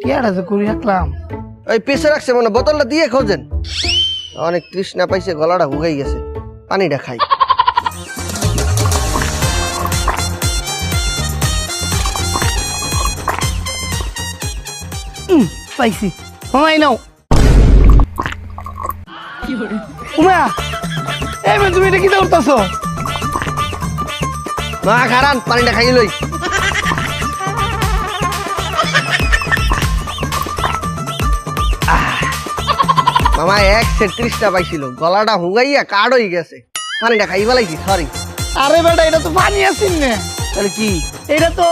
টিয়াটা তো করি রাখলাম। ওই পিছে রাখছে মনে, বোতলটা দিয়ে খোঁজেন। অনেক তৃষ্ণা পাইছে, গলাটা হুগাই গেছে, পানিটা খাই। পাইছি মামাই নাও। উমা এই মেয়ে তুমি এটা কি করতেছো? মা খারান, পানিটা খাই লই। মামা 130টা পাইছিল, গলাটা হুগাইয়া কার্ড হয়ে গেছে, পানিটা খাই ফেলাইছি, সরি। আরে বেটা এটা তো পানি আসিন না, তাহলে কি? এটা তো